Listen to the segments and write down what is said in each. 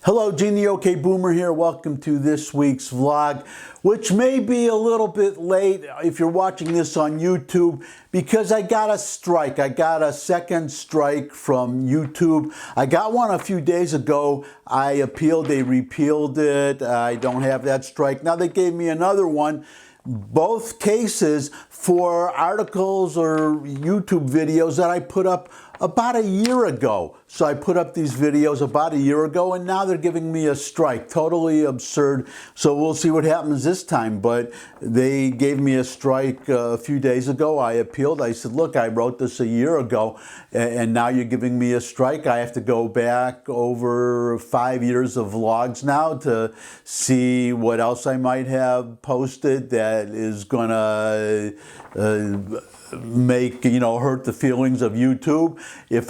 Hello, Gene the OK Boomer here. Welcome to this week's vlog, which may be a little bit late if you're watching this on YouTube because I got a strike. I got a second strike from YouTube. I got one a few days ago. I appealed, they repealed it. I don't have that strike. Now they gave me another one. Both cases for articles or YouTube videos that I put up about a year ago. So I put up these videos about a year ago and now they're giving me a strike. Totally absurd. So we'll see what happens this time. But they gave me a strike a few days ago. I appealed. I said, look, I wrote this a year ago and now you're giving me a strike. I have to go back over 5 years of vlogs now to see what else I might have posted that is gonna make, hurt the feelings of YouTube. If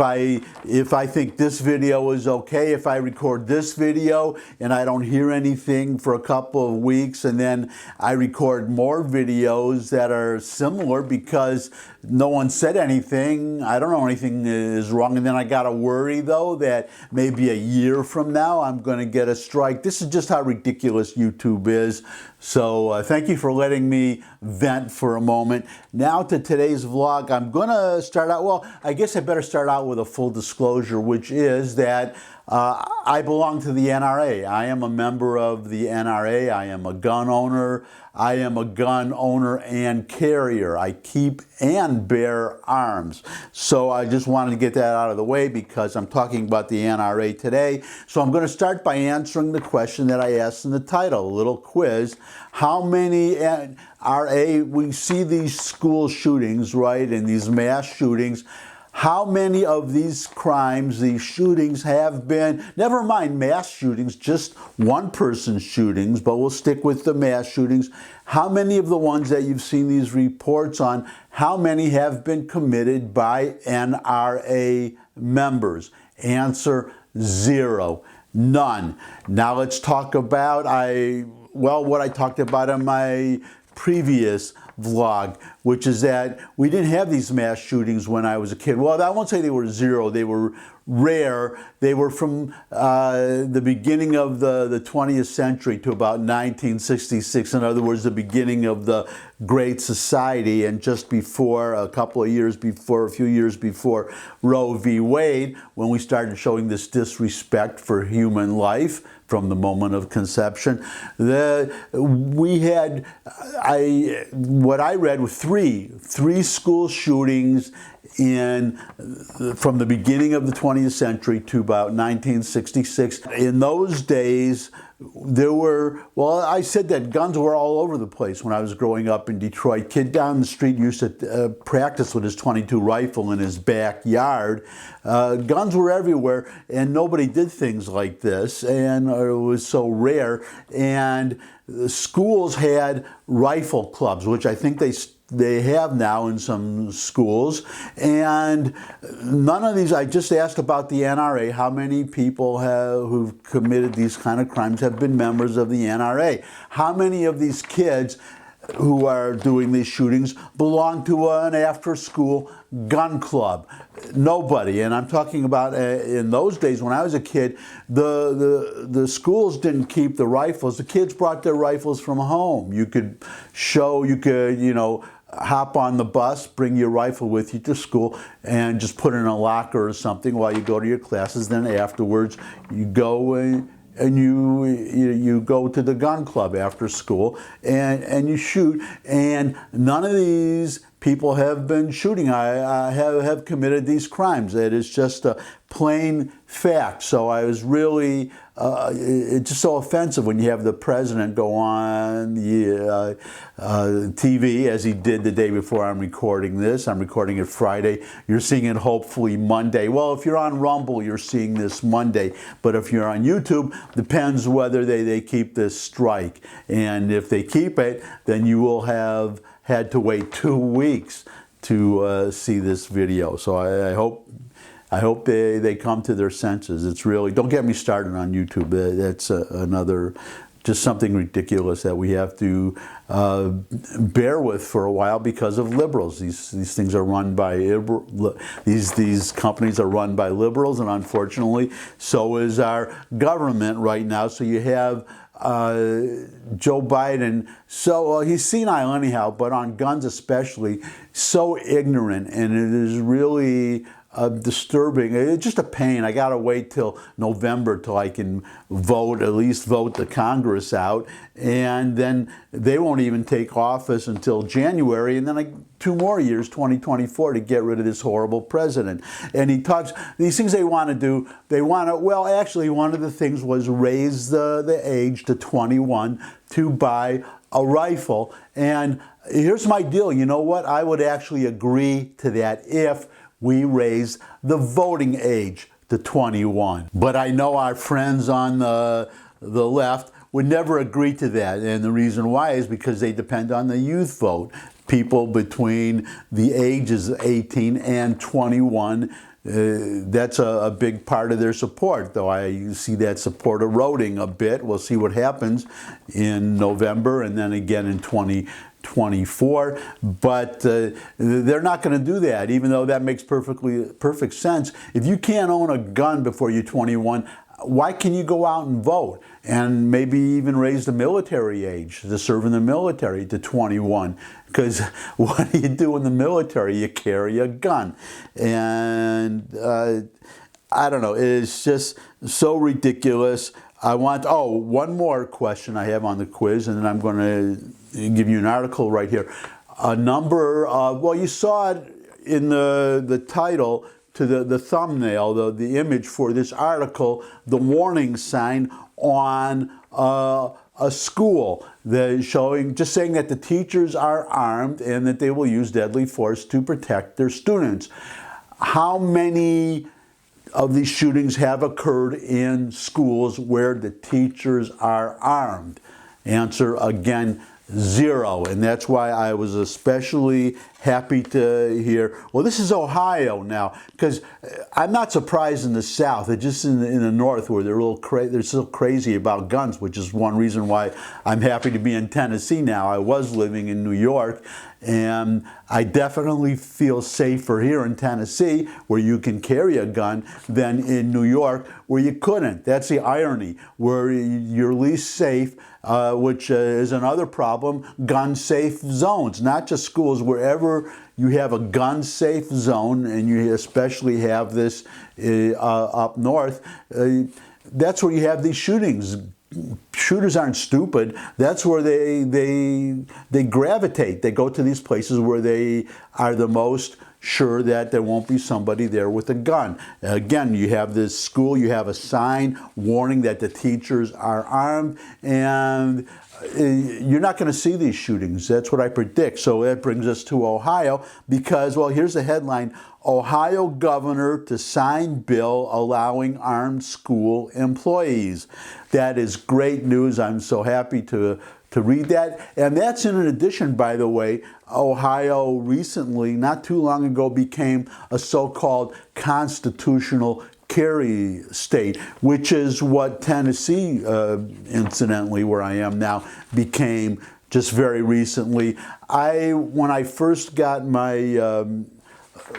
I think this video is okay, if I record this video and I don't hear anything for a couple of weeks and then I record more videos that are similar because no one said anything, I don't know anything is wrong, and then I gotta worry though that maybe a year from now I'm gonna get a strike. This is just how ridiculous YouTube is. So thank you for letting me vent for a moment. Now to today's vlog. I'm gonna start out, well, I guess I better start out with a full disclosure, which is that I belong to the NRA. I am a member of the NRA. I am a gun owner. I am a gun owner and carrier. I keep and bear arms. So I just wanted to get that out of the way because I'm talking about the NRA today. So I'm going to start by answering the question that I asked in the title, a little quiz. How many NRA, we see these school shootings, right, and these mass shootings. How many of these crimes, these shootings have been, never mind mass shootings, just one-person shootings, but we'll stick with the mass shootings. How many of the ones that you've seen these reports on, how many have been committed by NRA members? Answer, 0. None. Now let's talk about, what I talked about in my previous vlog, which is that we didn't have these mass shootings when I was a kid. Well, I won't say they were 0. They were rare. They were from the beginning of the 20th century to about 1966. In other words, the beginning of the Great Society, and just before, a few years before Roe v. Wade, when we started showing this disrespect for human life from the moment of conception. We had, what I read were three school shootings from the beginning of the 20th century to about 1966. In those days, there were, well, I said that guns were all over the place when I was growing up in Detroit. Kid down the street used to practice with his .22 rifle in his backyard. Guns were everywhere, and nobody did things like this, and it was so rare. And the schools had rifle clubs, which I think they have now in some schools, and none of these, I just asked about the NRA, how many people who've committed these kind of crimes have been members of the NRA? How many of these kids who are doing these shootings belong to an after-school gun club? Nobody. And I'm talking about in those days when I was a kid, the schools didn't keep the rifles. The kids brought their rifles from home. You could hop on the bus, bring your rifle with you to school, and just put it in a locker or something while you go to your classes. Then afterwards, you go and you go to the gun club after school and you shoot. And none of these people have been shooting. Have committed these crimes. It is just a plain fact. So I was really, it's just so offensive when you have the president go on the TV, as he did the day before I'm recording this. I'm recording it Friday. You're seeing it hopefully Monday. Well, if you're on Rumble, you're seeing this Monday. But if you're on YouTube, depends whether they keep this strike. And if they keep it, then you will have had to wait 2 weeks to see this video. So I hope they come to their senses. It's really, don't get me started on YouTube. That's another just something ridiculous that we have to bear with for a while because of liberals. These things are run by these companies are run by liberals, and unfortunately, so is our government right now. So you have Joe Biden, so he's senile anyhow, but on guns especially, so ignorant, and it is really disturbing. It's just a pain. I gotta wait till November till I can vote, at least vote the Congress out, and then they won't even take office until January, and then 2 more years, 2024, to get rid of this horrible president. And he talks, these things they want to do, they want to, well, actually one of the things was raise the age to 21 to buy a rifle. And here's my deal, you know what? I would actually agree to that if we raise the voting age to 21. But I know our friends on the left would never agree to that. And the reason why is because they depend on the youth vote. People between the ages of 18 and 21, that's a big part of their support, though I see that support eroding a bit. We'll see what happens in November and then again in 2024, but they're not going to do that, even though that makes perfect sense. If you can't own a gun before you're 21, why can you go out and vote? And maybe even raise the military age to serve in the military to 21. Because what do you do in the military? You carry a gun. And I don't know, it's just so ridiculous. One more question I have on the quiz, and then I'm going to give you an article right here. A number of, well, you saw it in the title to the thumbnail, the image for this article, the warning sign on a school just saying that the teachers are armed and that they will use deadly force to protect their students. How many of these shootings have occurred in schools where the teachers are armed? Answer again, 0. And that's why I was especially happy to hear, well, this is Ohio now, because I'm not surprised in the South. It's just in the North where they're still crazy about guns, which is one reason why I'm happy to be in Tennessee now. I was living in New York, and I definitely feel safer here in Tennessee, where you can carry a gun, than in New York, where you couldn't. That's the irony, where you're least safe, which is another problem, gun-safe zones, not just schools, wherever you have a gun-safe zone, and you especially have this up north, that's where you have these shootings. Shooters aren't stupid. That's where they gravitate. They go to these places where they are the most sure that there won't be somebody there with a gun. Again, you have this school, you have a sign warning that the teachers are armed, and you're not going to see these shootings. That's what I predict. So that brings us to Ohio because, well, here's the headline: Ohio governor to sign bill allowing armed school employees. That is great news. I'm so happy to read that. And that's in addition, by the way, Ohio recently, not too long ago, became a so-called constitutional carry state, which is what Tennessee, incidentally, where I am now, became just very recently.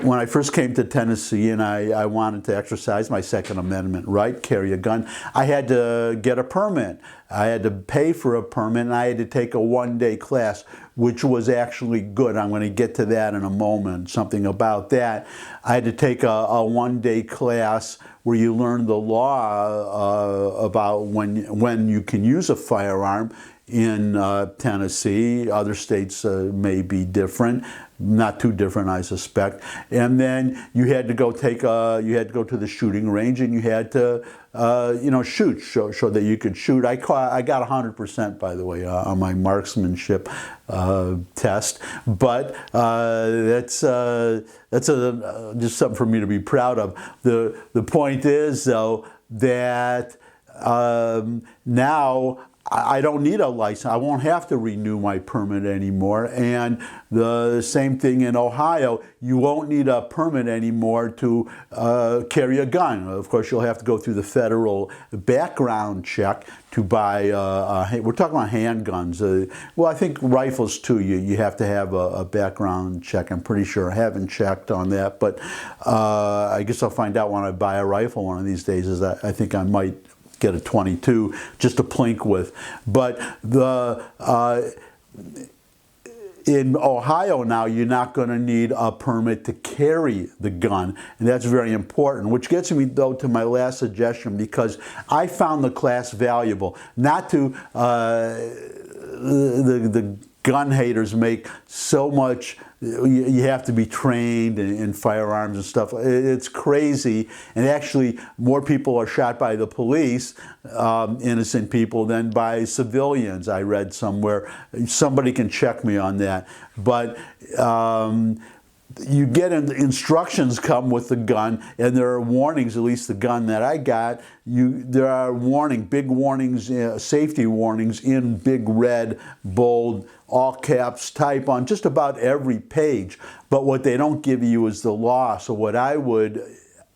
When I first came to Tennessee and I wanted to exercise my Second Amendment right, carry a gun, I had to get a permit. I had to pay for a permit, and I had to take a one-day class, which was actually good. I'm going to get to that in a moment, something about that. I had to take a one-day class where you learn the law about when you can use a firearm in Tennessee. Other states may be different, not too different, I suspect. And then you had to go to the shooting range, and you had to shoot, show that you could shoot. I got 100%, by the way, on my marksmanship test. But that's just something for me to be proud of. The point is, though, that now I don't need a license. I won't have to renew my permit anymore. And the same thing in Ohio, you won't need a permit anymore to carry a gun. Of course, you'll have to go through the federal background check to buy, we're talking about handguns. Well, I think rifles too, you have to have a background check. I'm pretty sure. I haven't checked on that, but I guess I'll find out when I buy a rifle one of these days. I think I might get a 22 just to plink with. But in Ohio now, you're not going to need a permit to carry the gun, and that's very important, which gets me, though, to my last suggestion, because I found the class valuable. Not to the gun haters make so much, you have to be trained in firearms and stuff. It's crazy, and actually more people are shot by the police, innocent people, than by civilians. I read somewhere. Somebody can check me on that. But you get instructions come with the gun, and there are warnings, at least the gun that I got, there are big warnings, safety warnings in big red, bold, all caps type on just about every page. But what they don't give you is the law. So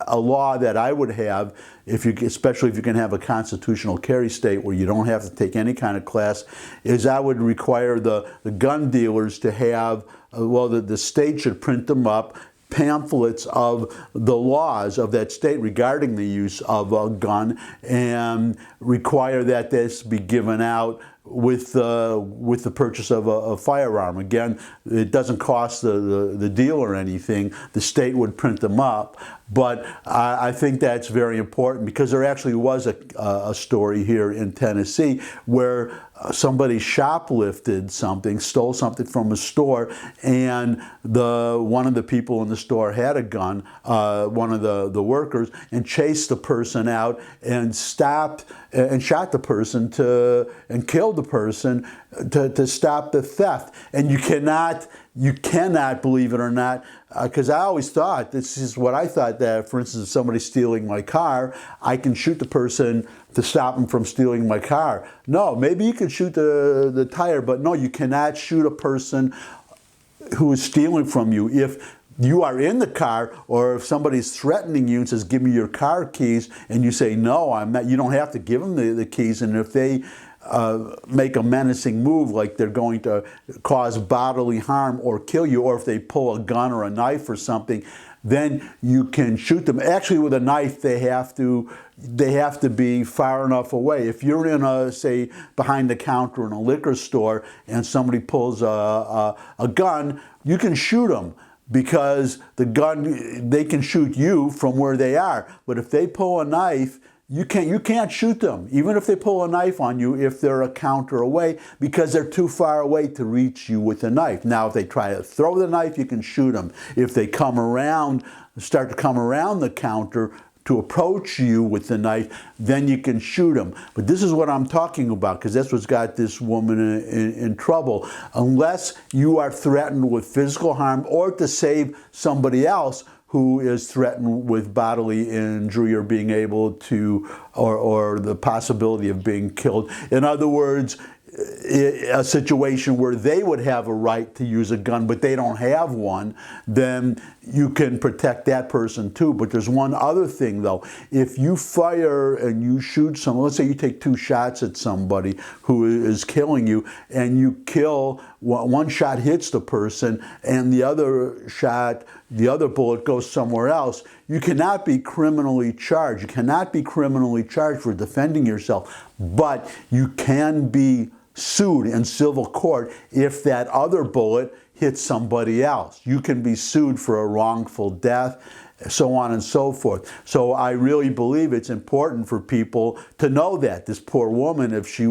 a law that I would have, especially if you can have a constitutional carry state where you don't have to take any kind of class, is I would require the gun dealers to have, the state should print them up, pamphlets of the laws of that state regarding the use of a gun, and require that this be given out with the purchase of a firearm. Again, it doesn't cost the dealer anything. The state would print them up. But I think that's very important, because there actually was a story here in Tennessee where somebody shoplifted something, stole something from a store, and one of the people in the store had a gun, one of the workers, and chased the person out and stopped and shot the person and killed the person to stop the theft. And you cannot, believe it or not, because I always thought, this is what I thought, that, for instance, if somebody's stealing my car, I can shoot the person to stop them from stealing my car. No, maybe you can shoot the tire, but no, you cannot shoot a person who is stealing from you. If you are in the car, or if somebody's threatening you and says, give me your car keys, and you say, no, I'm not, you don't have to give them the keys. And if they make a menacing move, like they're going to cause bodily harm or kill you, or if they pull a gun or a knife or something, then you can shoot them. Actually, with a knife, they have to be far enough away. If you're in say, behind the counter in a liquor store, and somebody pulls a gun, you can shoot them, because the gun, they can shoot you from where they are. But if they pull a knife, you can't shoot them, even if they pull a knife on you, if they're a counter away, because they're too far away to reach you with a knife. Now, if they try to throw the knife, you can shoot them. If they start to come around the counter to approach you with the knife, then you can shoot them. But this is what I'm talking about, because that's what's got this woman in trouble. Unless you are threatened with physical harm, or to save somebody else who is threatened with bodily injury, or being able to, or the possibility of being killed. In other words, a situation where they would have a right to use a gun, but they don't have one, then you can protect that person too. But there's one other thing, though. If you fire and you shoot someone, let's say you take 2 shots at somebody who is killing you, and you kill, one shot hits the person, and the other bullet goes somewhere else, you cannot be criminally charged. You cannot be criminally charged for defending yourself, but you can be sued in civil court if that other bullet hits somebody else. You can be sued for a wrongful death, so on and so forth. So I really believe it's important for people to know that. This poor woman, if she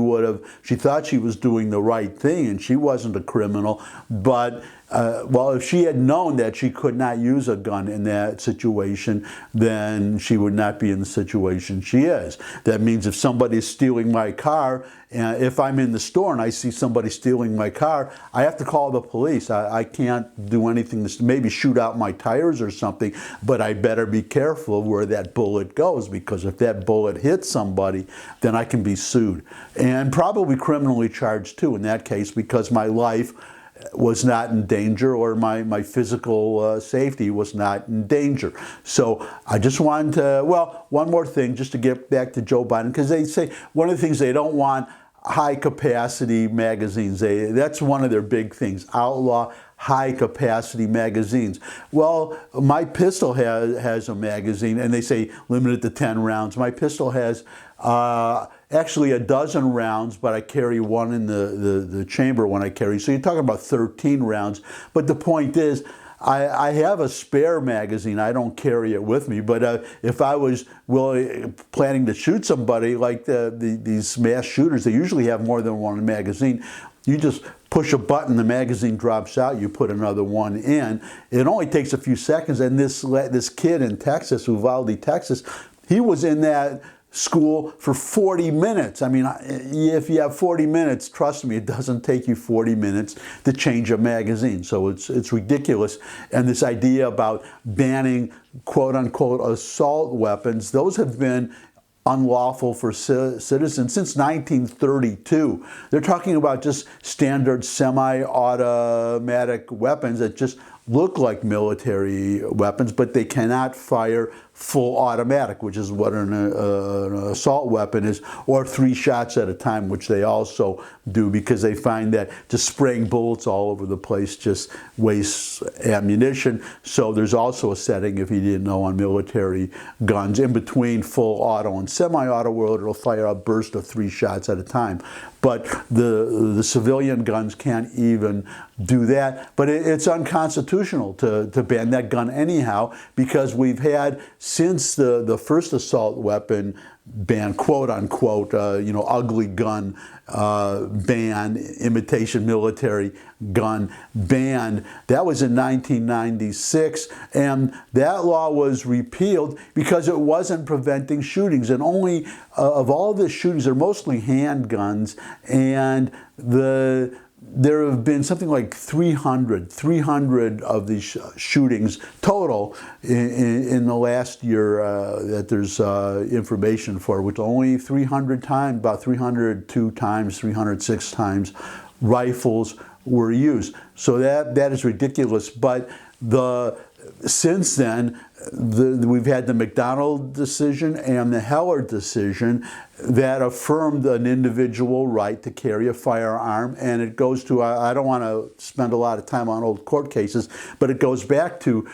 thought she was doing the right thing, and she wasn't a criminal, but well, if she had known that she could not use a gun in that situation, then she would not be in the situation she is. That means if somebody's stealing my car, if I'm in the store and I see somebody stealing my car, I have to call the police. I can't do anything to maybe shoot out my tires or something, but I better be careful where that bullet goes, because if that bullet hits somebody, then I can be sued. And probably criminally charged too in that case, because my life was not in danger, or my physical safety was not in danger. So I just wanted to, well, one more thing just to get back to Joe Biden, because they say one of the things they don't want, high capacity magazines. That's one of their big things, outlaw high capacity magazines. Well, my pistol has a magazine, and they say limited to 10 rounds. My pistol has actually a dozen rounds, but I carry one in the chamber when I carry. So you're talking about 13 rounds. But the point is, I have a spare magazine. I don't carry it with me, but if I was planning to shoot somebody, like these mass shooters, they usually have more than one magazine. You just push a button, the magazine drops out, you put another one in. It only takes a few seconds, and this kid in Texas, Uvalde, Texas, he was in that school for 40 minutes. I mean, if you have 40 minutes, trust me, it doesn't take you 40 minutes to change a magazine. So it's ridiculous. And this idea about banning quote unquote assault weapons, those have been unlawful for citizens since 1932. They're talking about just standard semi-automatic weapons that just look like military weapons, but they cannot fire full automatic, which is what an assault weapon is, or 3 shots at a time, which they also do, because they find that just spraying bullets all over the place just wastes ammunition. So there's also a setting, if you didn't know, on military guns in between full auto and semi-auto, where it'll fire a burst of 3 shots at a time. But the civilian guns can't even do that. But it's unconstitutional to ban that gun anyhow, because we've had, since the first assault weapon ban, quote unquote, ugly gun ban, imitation military gun ban, that was in 1996, and that law was repealed because it wasn't preventing shootings. And only of all the shootings, they're mostly handguns, and there have been something like 300 of these shootings total in the last year that there's information for, which only 300 times, about 302 times, 306 times rifles were used. So that is ridiculous. But since then, we've had the McDonald decision and the Heller decision that affirmed an individual right to carry a firearm. And it goes to, I don't want to spend a lot of time on old court cases, but it goes back to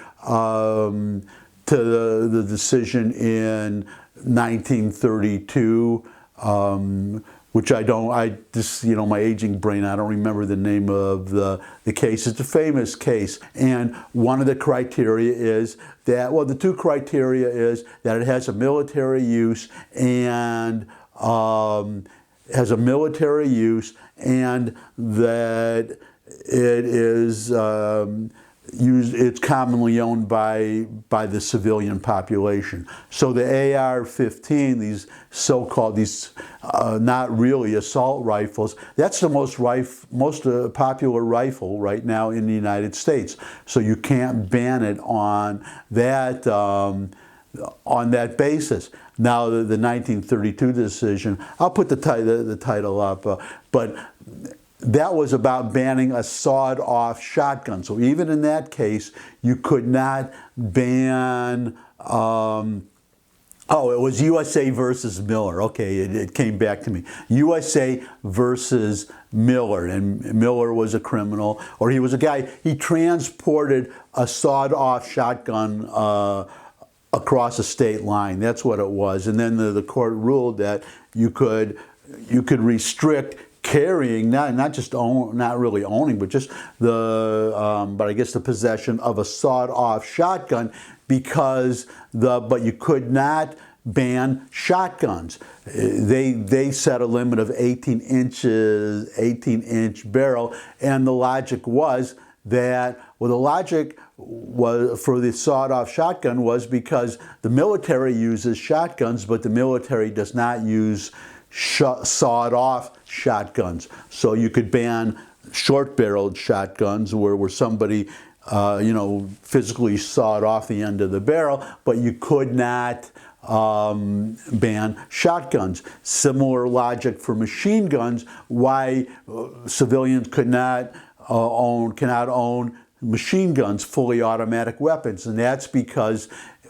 the decision in 1932, which my aging brain, I don't remember the name of the case. It's a famous case. And one of the criteria is that, well, the two criteria is that it has a military use and that it is it's commonly owned by the civilian population. So the AR-15, these so-called, not really assault rifles, that's the most popular rifle right now in the United States. So you can't ban it on that basis. Now the 1932 decision, I'll put the title up, but that was about banning a sawed-off shotgun. So even in that case, you could not ban, it was USA versus Miller. Okay, it came back to me. USA versus Miller, and Miller was a criminal, or he was a guy, he transported a sawed-off shotgun across a state line. That's what it was. And then the court ruled that you could restrict carrying, not really owning, but just but I guess the possession of a sawed-off shotgun, but you could not ban shotguns. They set a limit of 18-inch barrel, and the logic was that, well, the logic was for the sawed-off shotgun was because the military uses shotguns, but the military does not use sawed-off shotguns. So you could ban short-barreled shotguns where somebody physically sawed off the end of the barrel, but you could not ban shotguns. Similar logic for machine guns, why civilians cannot own machine guns, fully automatic weapons. And that's because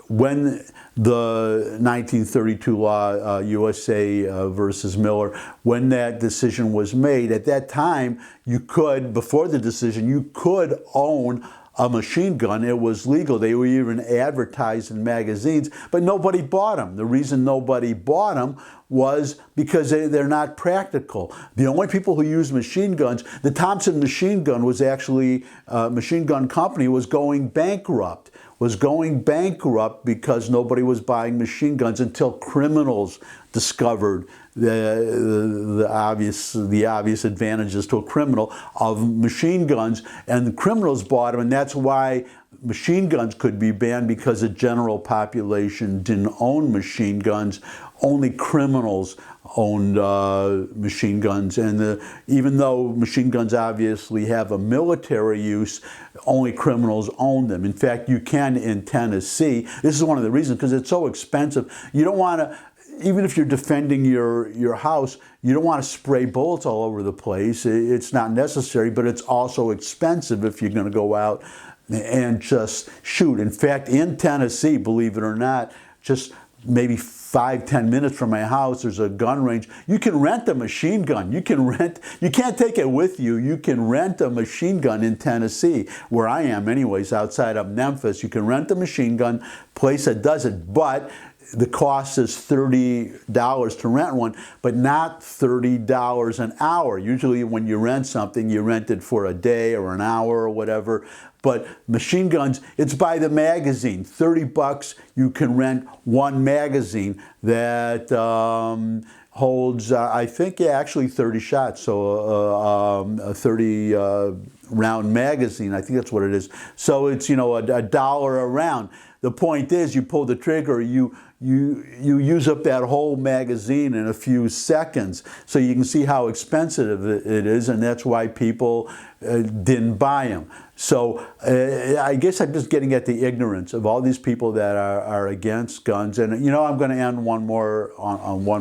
when the 1932 law, USA versus Miller, when that decision was made, at that time, you could, before the decision, you could own a machine gun. It was legal. They were even advertised in magazines, but nobody bought them. The reason nobody bought them was because they're not practical. The only people who use machine guns, the Thompson machine gun was actually, machine gun company was going bankrupt. Because nobody was buying machine guns until criminals discovered the obvious advantages to a criminal of machine guns, and the criminals bought them, and that's why machine guns could be banned, because the general population didn't own machine guns. Only criminals owned machine guns, and even though machine guns obviously have a military use, only criminals own them. In fact, you can in Tennessee. This is one of the reasons, because it's so expensive. You don't want to, even if you're defending your house, you don't want to spray bullets all over the place. It's not necessary, but it's also expensive if you're going to go out and just shoot. In fact, in Tennessee, believe it or not, just maybe 5-10 minutes from my house, there's a gun range. You can rent a machine gun. You can't take it with you. You can rent a machine gun in Tennessee, where I am anyways, outside of Memphis. You can rent a machine gun, place that does it, but the cost is $30 to rent one, but not $30 an hour. Usually when you rent something, you rent it for a day or an hour or whatever. But machine guns, it's by the magazine. $30, you can rent one magazine that holds, I think, actually 30 shots. So a 30 round magazine, I think that's what it is. So it's, $1 a round. The point is, you pull the trigger, you use up that whole magazine in a few seconds. So you can see how expensive it is, and that's why people didn't buy them. So I guess I'm just getting at the ignorance of all these people that are against guns. And I'm going to end on one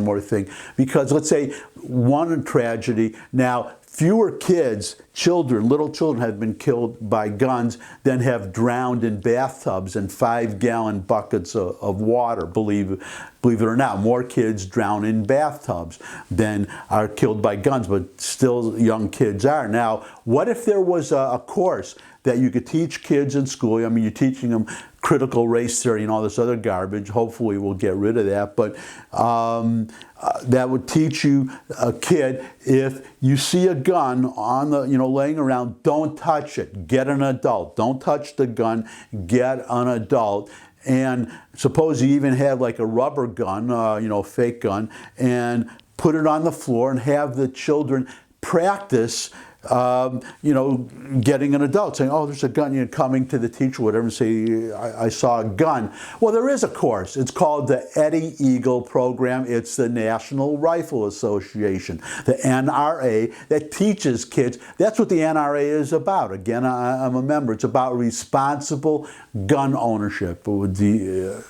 more thing, because let's say one tragedy. Now, fewer little children have been killed by guns than have drowned in bathtubs and 5-gallon buckets of water, believe it or not. More kids drown in bathtubs than are killed by guns, but still young kids are. Now, what if there was a course that you could teach kids in school? I mean, you're teaching them critical race theory and all this other garbage. Hopefully we'll get rid of that. But that would teach you, a kid, if you see a gun on the, laying around, don't touch it. Get an adult. Don't touch the gun. Get an adult. And suppose you even had like a rubber gun, fake gun, and put it on the floor and have the children practice getting an adult, saying, oh, there's a gun, coming to the teacher, whatever, and say, I saw a gun. Well, there is a course. It's called the Eddie Eagle program. It's the National Rifle Association, the NRA, that teaches kids. That's what the NRA is about. Again, I'm a member. It's about responsible gun ownership. With the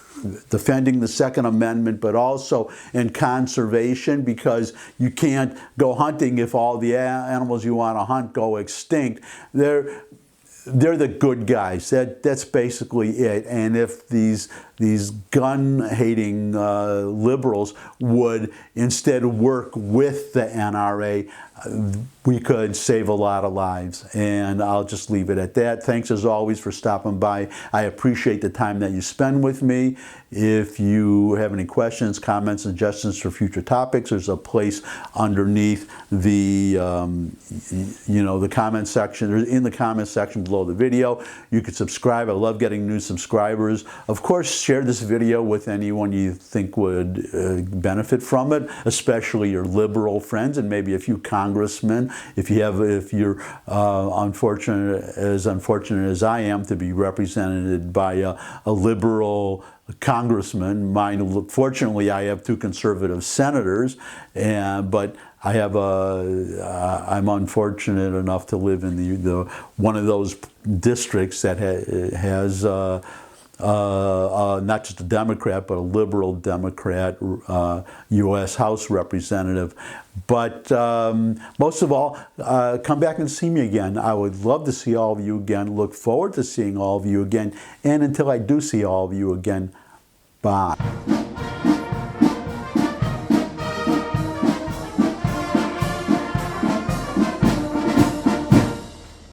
defending the Second Amendment, but also in conservation, because you can't go hunting if all the animals you want to hunt go extinct. They're the good guys. That's basically it. And if these gun-hating liberals would instead work with the NRA, we could save a lot of lives. And I'll just leave it at that. Thanks as always for stopping by. I appreciate the time that you spend with me. If you have any questions, comments, suggestions for future topics, there's a place underneath the the comment section. There's in the comment section below the video. You can subscribe. I love getting new subscribers. Of course, share this video with anyone you think would benefit from it, especially your liberal friends and maybe a few congressmen if you're unfortunate as I am to be represented by a liberal congressman. Fortunately, I have 2 conservative senators, but I'm unfortunate enough to live in the one of those districts that has not just a Democrat, but a liberal Democrat U.S. House representative. But most of all, come back and see me again. I would love to see all of you again. Look forward to seeing all of you again. And until I do see all of you again, bye.